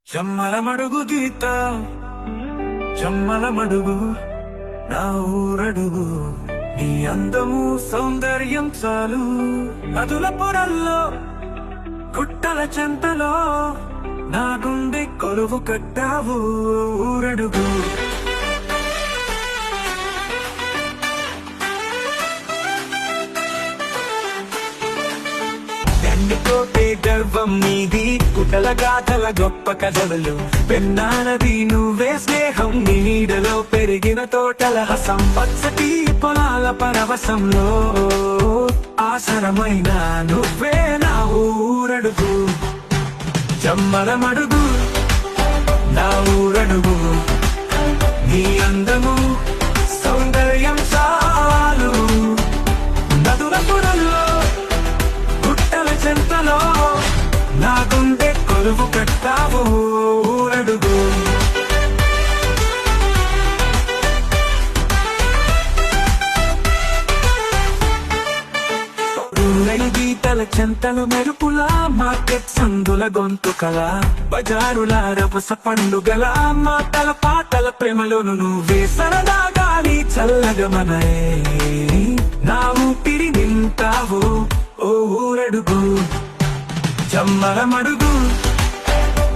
చెమ్మల మడుగు గీత చెమ్మల మడుగు నా ఊరడుగు నీ అందము సౌందర్యం చాలు నదుల పొరల్లో గుట్టల చెంతలో నా గుండె కొలువు కట్టావు ఊరడుగు కోటే గర్వం నీది కుటల గాథల గొప్ప కథలు పెన్నానది నువ్వే స్నేహం నీ నీడలో పెరిగిన తోటల హసం పచ్చటి పొలాల పరవశంలో ఆసరమైన నువ్వే నా ఊరడుగు చెమ్మల మడుగు నా ఊరడుగు నీ అందము సౌందర్యం చాలు నదుల పురల్లో చెంతలో నా గుండె కొలువు కట్టావు ఊరడుగు గీతల చెంతలు మెరుపులా మార్కెట్ సందుల గొంతుకల బజారుల రభస పండుగల మాటల పాటల ప్రేమలోను నువ్వే సరదాగా నీ చల్లగమనే నా ఊపిరి నింటావు ఓ ఊరడుగు చెమ్మల మడుగు